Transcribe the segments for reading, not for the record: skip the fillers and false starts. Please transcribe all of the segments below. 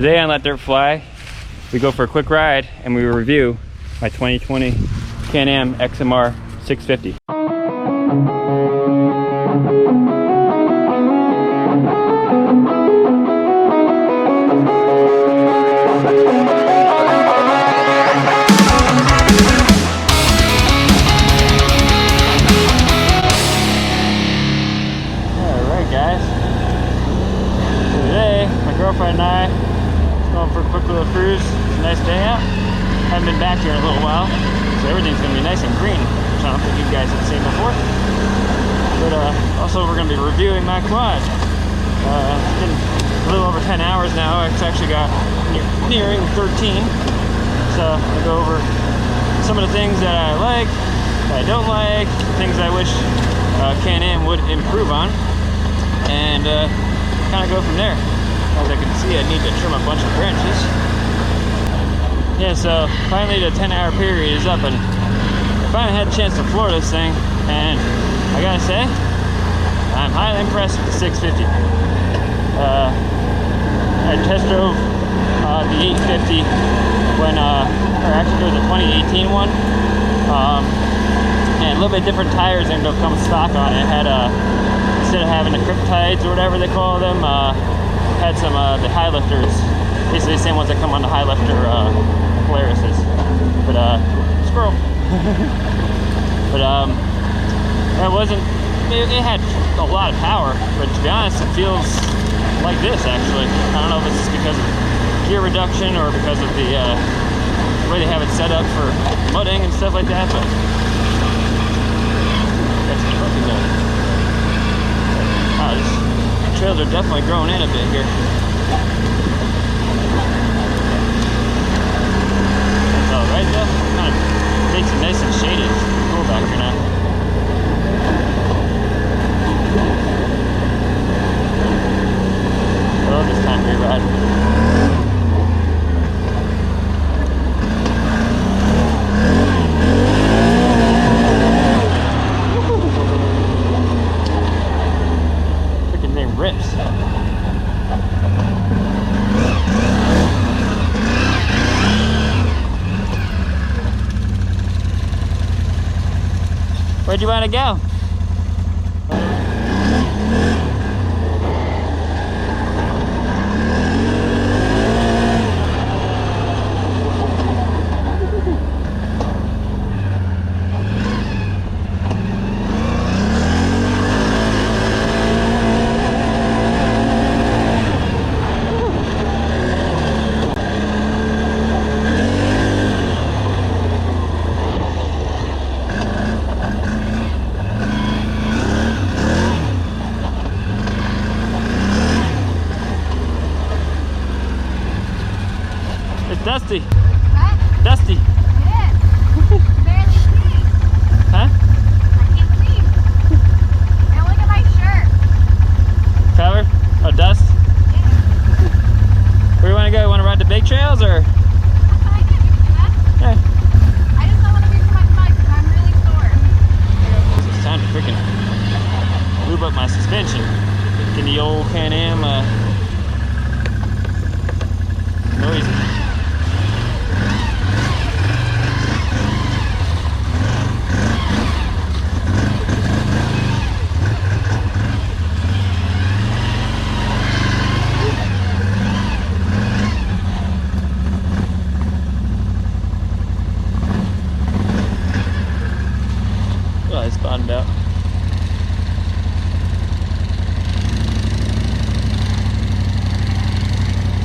Today on Let Dirt Fly, we go for a quick ride and we review my 2020 Can Am XMR 650. Alright guys, so today my girlfriend and I going for a quick little cruise. It's a nice day out. Haven't been back here in a little while, so everything's gonna be nice and green, which I don't think you guys have seen before. But also we're gonna be reviewing my quad. It's been a little over 10 hours now. It's actually got nearing 13. So I'll go over some of the things that I like, that I don't like, things I wish Can Am would improve on, and kind of go from there. As I can see, I need to trim a bunch of branches. Yeah, so finally the 10-hour period is up and I finally had a chance to floor this thing, and I gotta say, I'm highly impressed with the 650. I test drove the 850 when, or actually it was a 2018 one, and a little bit different tires than they'll come stock on. It had, instead of having the Cryptides or whatever they call them, had some the high lifters, basically the same ones that come on the high lifter Polarises, but squirrel. But it wasn't. It had a lot of power, but to be honest, it feels like this actually. I don't know if it's because of gear reduction or because of the way they have it set up for mudding and stuff like that, but that's fucking good. Wow, these trails are definitely growing in a bit here. That's alright though. Kind of makes it nice and shady. It's cool back here now. I love this time of year ride. Rips. Where'd you want to go? Dusty. What? Dusty. It is. Barely see. Huh? I can't see. And look at my shirt. Cover? Oh, dust? Yeah. Where do you want to go? You want to ride the big trails or? That's fine. Yeah, we can do that. Yeah. I just don't want to be too much mud because I'm really sore. It's time to freaking lube up my suspension. Get the old Can Am noisy. Well, it's bottomed out.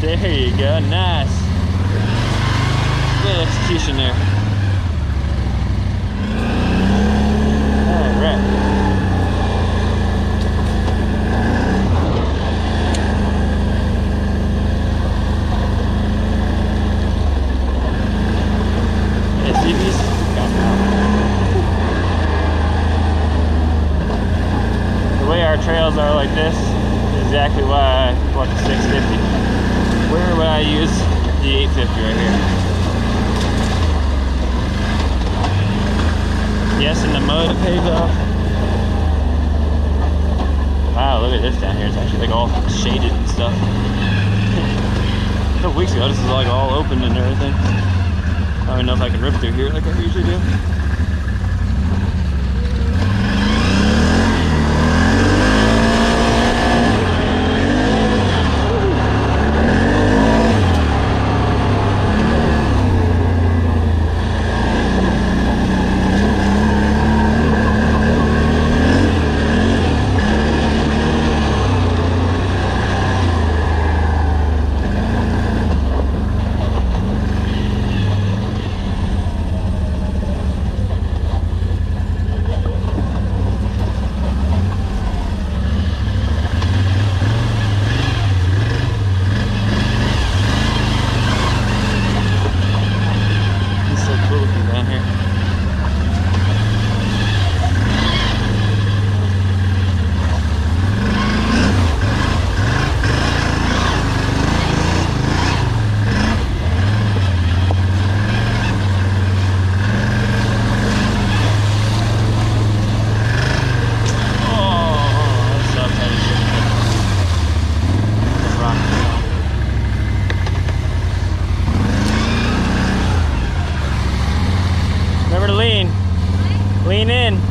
There you go, nice. Good execution there. Alright. Yeah, see these? The way our trails are like this is exactly why I bought the 650. Where would I use the 850 right here? Yes, in the mud it pays off. Wow, look at this down here. It's actually like all shaded and stuff. couple weeks ago, this was like all open and everything. I don't even know if I can rip through here like I usually do. Lean in.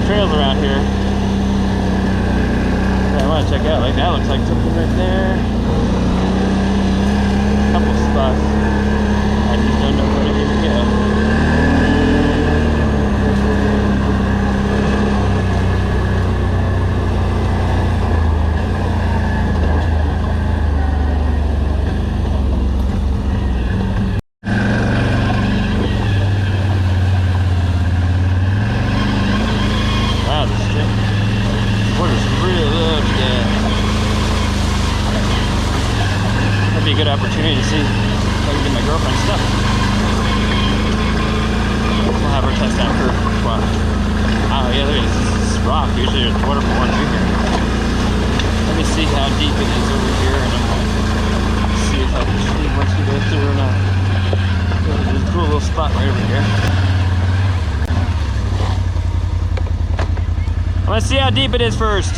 Trails around here that I want to check out. Like that looks like something right there. A couple spots. I just don't know where to even go. Be a good opportunity to see if I can get my girlfriend's stuff. We'll have her test out her spot. Oh yeah, look at this rock. Usually there's waterfall through here. Let me see how deep it is over here, and I'm gonna see if I can see once we go through or not. There's a cool little spot right over here. I'm gonna see how deep it is first.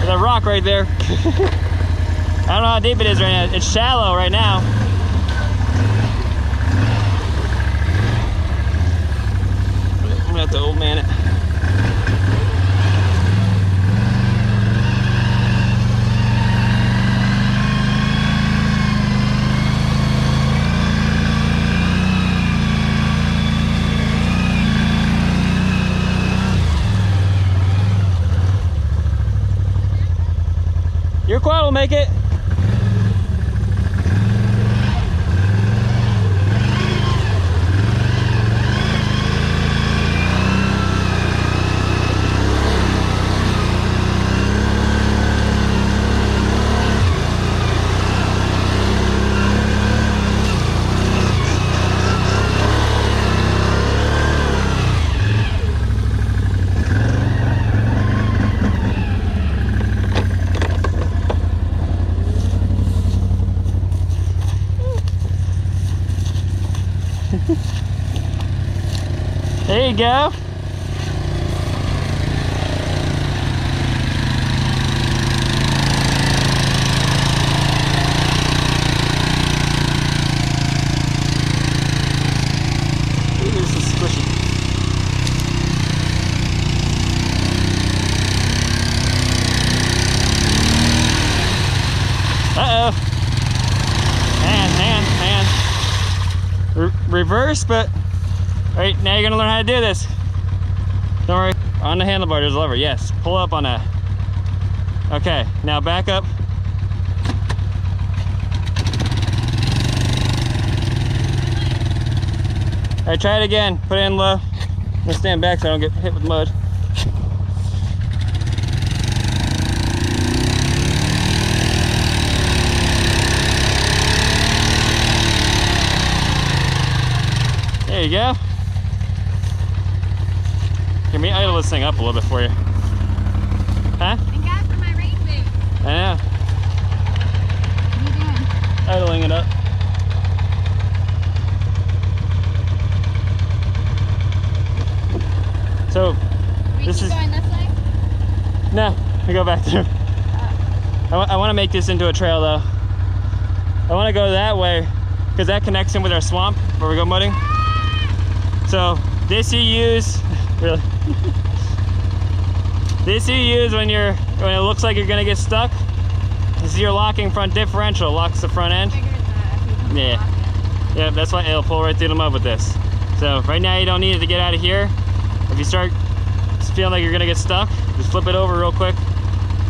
There's a rock right there. I don't know how deep it is right now. It's shallow right now. There you go. Ooh, this is squishy. Uh-oh. Man. Reverse, but right now you're gonna learn how to do this. Don't worry. On the handlebar, there's a lever. Yes, pull up on that. Okay, now back up. All right, try it again. Put it in low. I'm gonna stand back so I don't get hit with mud. There you go. Let me idle this thing up a little bit for you. Huh? Thank God for my rain boot. I know. What are you doing? Idling it up. So, We this keep is... going this way? No, we go back through. I want to make this into a trail though. I want to go that way because that connects in with our swamp where we go mudding. So this you use, really. This you use when it looks like you're gonna get stuck. This is your locking front differential. Locks the front end. Yeah, that's why it'll pull right through the mud with this. So right now you don't need it to get out of here. If you start feeling like you're gonna get stuck, just flip it over real quick.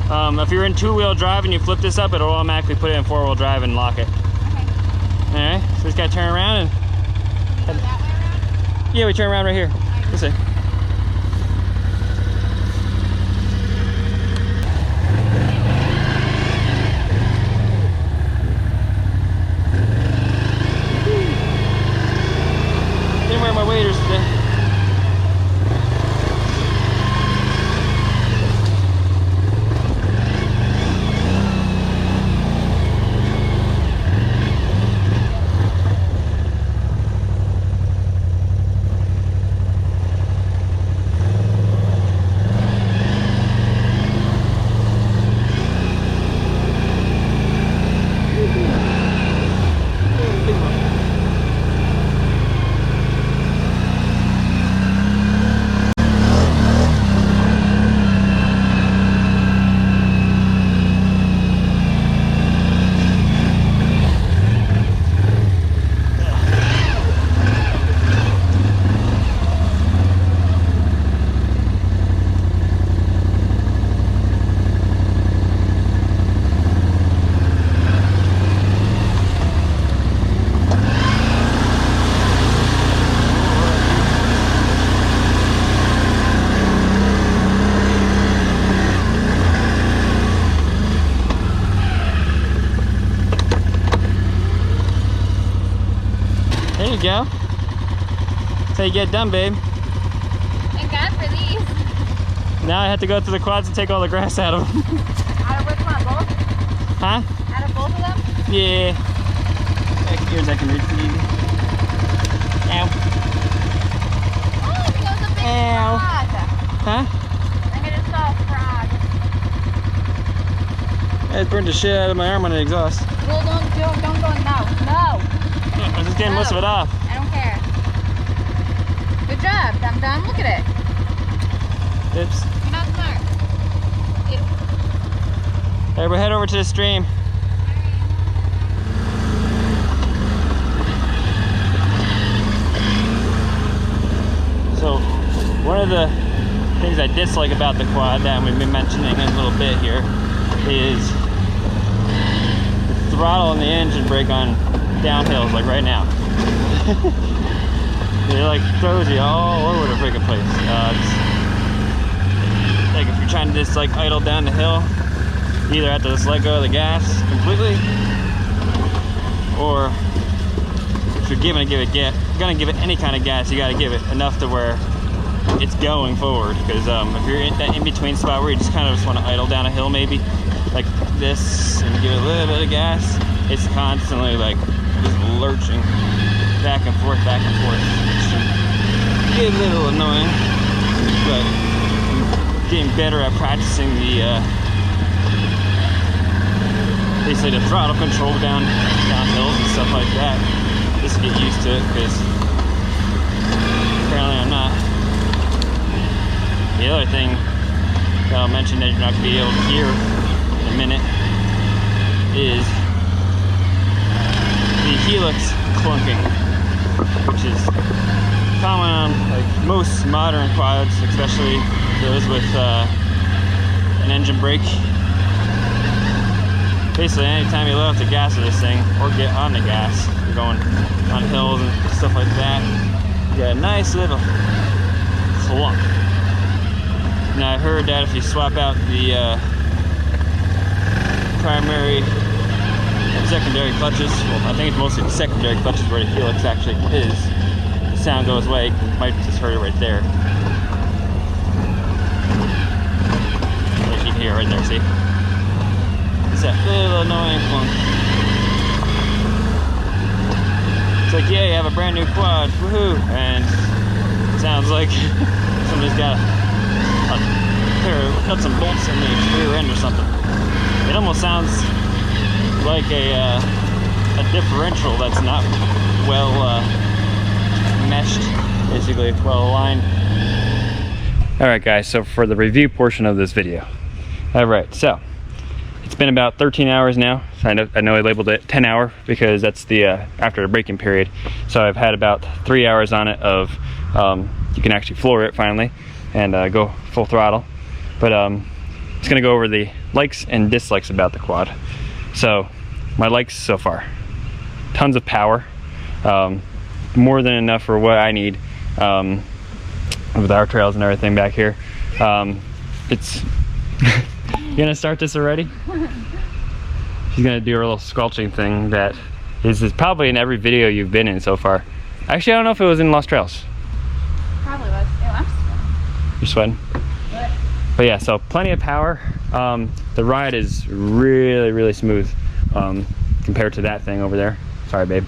If you're in two-wheel drive and you flip this up, it'll automatically put it in four-wheel drive and lock it. Okay. All right, so just gotta turn around and. Go that way around? Yeah, we turn around right here. This way. Didn't wear my waders today. There you go. That's how you get done, babe. Thank God for these. Now I have to go through the quads and take all the grass out of them. Out of which one? Both? Huh? Out of both of them? Yeah. Here's I can reach it easy. Ow. Oh, I think it was a big Ow. frog. Huh? I think I just saw a frog. I just burned the shit out of my arm on the exhaust. Well, don't go now. No. I was just getting most of it off. I don't care. Good job, Dum Dum. Look at it. Oops. You're not smart. All right, we'll head over to the stream. So, one of the things I dislike about the quad that we've been mentioning in a little bit here is the throttle and the engine brake on downhills, like right now. It like throws you all over the freaking place. It's like if you're trying to just like idle down the hill, you either have to just let go of the gas completely, or if you're gonna give it any kind of gas, you gotta give it enough to where it's going forward. Because if you're in that in-between spot where you just kind of just want to idle down a hill, maybe like this, and give it a little bit of gas, it's constantly like just lurching. back and forth, back and forth. It's a little annoying, but I'm getting better at practicing the basically the throttle control down hills and stuff like that. Just to get used to it, because apparently I'm not. The other thing that I'll mention that you're not going to be able to hear in a minute is the helix clunking, which is common on like most modern quads, especially those with an engine brake. Basically, anytime you let off the gas of this thing or get on the gas, you're going on hills and stuff like that, you get a nice little clunk. Now I heard that if you swap out the primary and secondary clutches, well, I think it's mostly the secondary clutches where the helix actually is, the sound goes away. You might just heard it right there. You can hear it right there, see? It's that little annoying clunk. It's like, yeah, you have a brand new quad, woohoo! And it sounds like somebody's got a pair of nuts and bolts in the rear end or something. It almost sounds like a differential that's not well meshed, basically well aligned. Alright guys, so for the review portion of this video. Alright, so it's been about 13 hours now. I know I labeled it 10 hour because that's the after the braking period. So I've had about 3 hours on it of you can actually floor it finally and go full throttle. But just gonna go over the likes and dislikes about the quad. So my likes so far: tons of power, more than enough for what I need with our trails and everything back here. It's you gonna start this already? She's gonna do her little squelching thing that is probably in every video you've been in so far. Actually, I don't know if it was in Lost Trails. Probably was. Ew, I'm sweating. You're sweating? What? But yeah, so plenty of power. The ride is really smooth compared to that thing over there. Sorry, babe.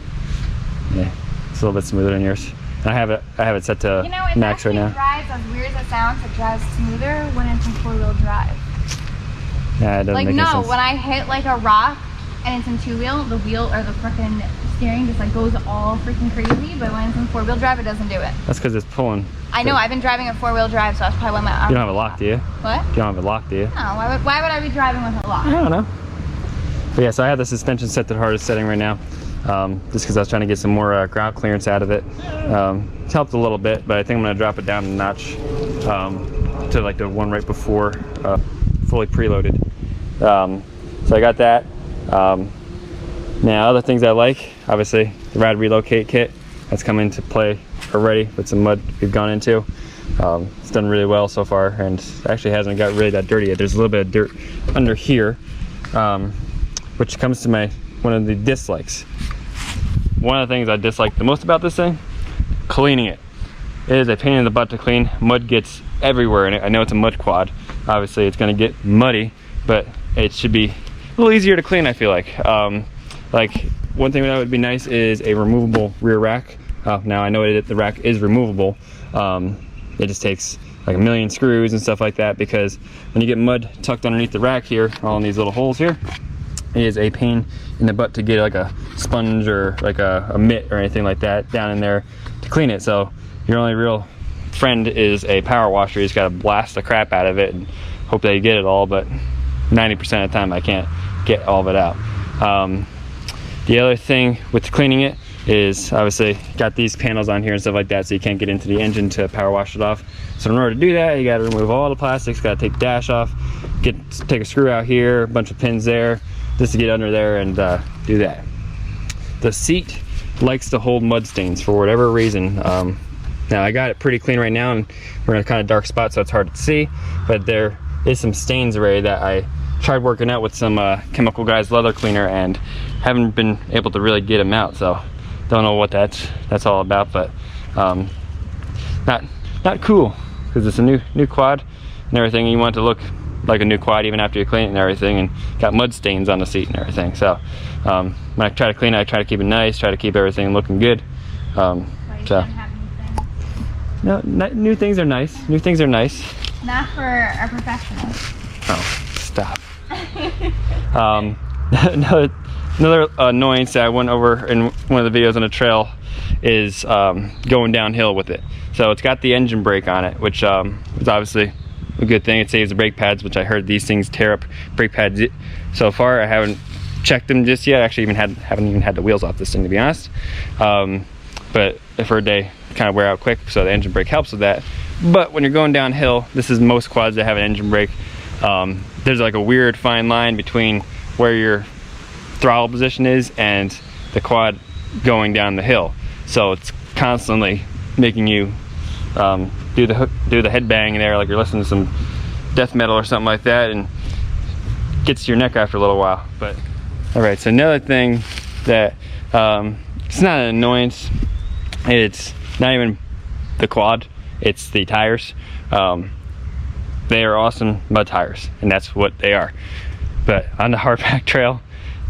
Yeah, it's a little bit smoother than yours. And I have it set to max right now. It drives, as weird as it sounds, it drives smoother when it's in 4-wheel drive. Yeah, it doesn't like make any sense. when I hit like a rock and it's in 2-wheel, the wheel or the frickin' steering just like goes all freaking crazy. But when it's in 4-wheel drive, it doesn't do it. That's because it's pulling. I know. I've been driving a 4-wheel drive, so that's probably why my arm. You don't have it locked, do you? What? You don't have it locked, do you? No. Why would I be driving with it locked? I don't know. But yeah, so I have the suspension set to the hardest setting right now, just because I was trying to get some more ground clearance out of it. It's helped a little bit, but I think I'm gonna drop it down a notch to like the one right before fully preloaded. So I got that. Now other things I like, obviously the rad relocate kit that's come into play already with some mud we've gone into. It's done really well so far, and actually hasn't got really that dirty yet. There's a little bit of dirt under here, which comes to one of the dislikes. One of the things I dislike the most about this thing, cleaning it. It is a pain in the butt to clean. Mud gets everywhere, and I know it's a mud quad. Obviously it's gonna get muddy, but it should be a little easier to clean, I feel like. Like one thing that would be nice is a removable rear rack. Now I know the rack is removable. It just takes like a million screws and stuff like that, because when you get mud tucked underneath the rack here, all in these little holes here, it is a pain in the butt to get like a sponge or like a mitt or anything like that down in there to clean it. So your only real friend is a power washer. You just gotta blast the crap out of it and hope that you get it all, but 90% of the time I can't get all of it out. The other thing with cleaning it is obviously got these panels on here and stuff like that, so you can't get into the engine to power wash it off. So in order to do that, you got to remove all the plastics, got to take the dash off, take a screw out here, a bunch of pins there, just to get under there and do that. The seat likes to hold mud stains for whatever reason. Now I got it pretty clean right now, and we're in a kind of dark spot, so it's hard to see, but there is some stains already that I tried working out with some Chemical Guys leather cleaner and haven't been able to really get them out. So don't know what that's all about, but not cool, because it's a new quad and everything. You want it to look like a new quad even after you clean it and everything, and got mud stains on the seat and everything. So when I try to clean it, I try to keep it nice, try to keep everything looking good. So no, new things are nice. New things are nice. not for a professional. Oh, stop. Another annoyance that I went over in one of the videos on the trail is going downhill with it. So it's got the engine brake on it, which is obviously a good thing. It saves the brake pads, which I heard these things tear up brake pads. So far, I haven't checked them just yet. Actually, haven't even had the wheels off this thing, to be honest. But I've heard they kind of wear out quick, so the engine brake helps with that. But when you're going downhill, this is most quads that have an engine brake. There's like a weird fine line between where your throttle position is and the quad going down the hill. So it's constantly making you do the head bang in there like you're listening to some death metal or something like that, and gets to your neck after a little while. But all right, so another thing that it's not an annoyance. It's not even the quad, it's the tires. They are awesome mud tires, and that's what they are. But on the hardpack trail,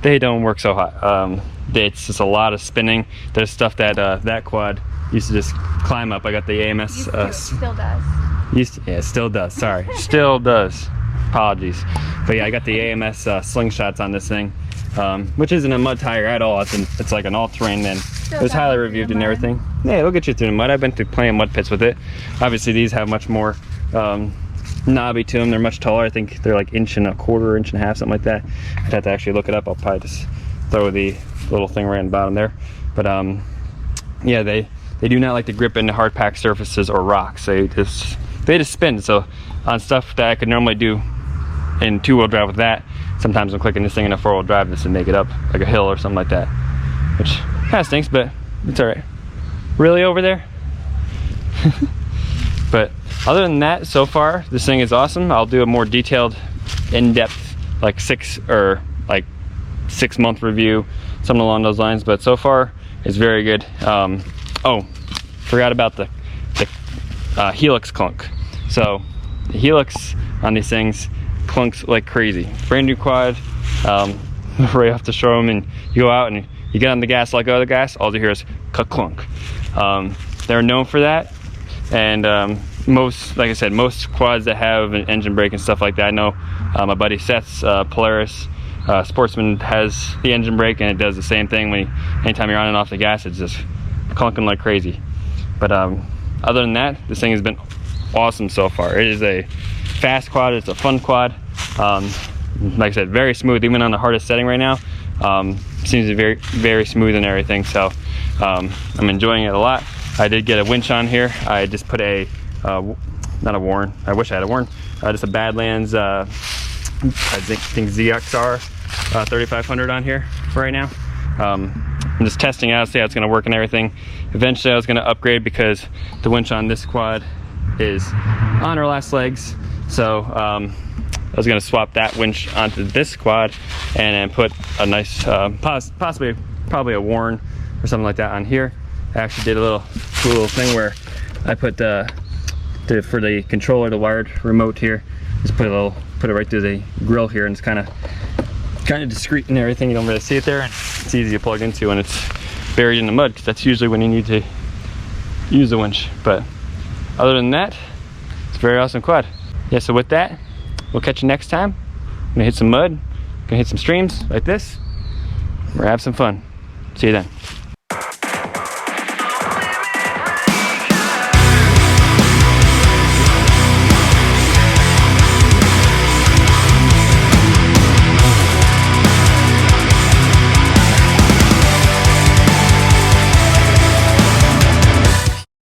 they don't work so hot. It's just a lot of spinning. There's stuff that that quad used to just climb up. I got the AMS. Still does. Yeah, still does. Sorry, still does. Apologies. But yeah, I got the AMS slingshots on this thing, which isn't a mud tire at all. It's like an all-terrain. Then it was highly reviewed and everything. Yeah, it'll get you through the mud. I've been through plenty of mud pits with it. Obviously, these have much more knobby to them. They're much taller. I think they're like 1.25 inches, 1.5 inches, something like that. I'd have to actually look it up. I'll probably just throw the little thing right on the bottom there. But yeah, they do not like to grip into hard pack surfaces or rocks. They just spin. So on stuff that I could normally do in 2-wheel drive with that, sometimes I'm clicking this thing in a 4-wheel drive just to make it up like a hill or something like that, which kind of stinks, but it's all right. Really over there? But other than that, so far this thing is awesome. I'll do a more detailed, in-depth, like 6-month review, something along those lines. But so far it's very good. Oh, forgot about the helix clunk. So the helix on these things clunks like crazy. Brand new quad, right off the showroom, and you go out and you get on the gas like other gas, all you hear is clunk. They're known for that, and most, like I said, most quads that have an engine brake and stuff like that. I know my buddy Seth's Polaris Sportsman has the engine brake, and it does the same thing. Anytime you're on and off the gas, it's just clunking like crazy. But other than that, this thing has been awesome so far. It is a fast quad. It's a fun quad. Like I said, very smooth, even on the hardest setting right now. Seems to be very, very smooth and everything. So I'm enjoying it a lot. I did get a winch on here. I just put a not a Warren. I wish I had a Warren. Just a Badlands. I think ZXR 3500 on here for right now. I'm just testing out, see how it's going to work and everything. Eventually I was going to upgrade because the winch on this quad is on her last legs. So I was going to swap that winch onto this quad and then put a nice, probably a Warren or something like that on here. I actually did a cool little thing where I put for the controller, the wired remote here, just put it right through the grill here, and it's kind of discreet and everything. You don't really see it there, and it's easy to plug into when it's buried in the mud, because that's usually when you need to use the winch. But other than that, it's a very awesome quad. Yeah, so with that, we'll catch you next time. I'm gonna hit some mud, gonna hit some streams like this. We're gonna have some fun. See you then.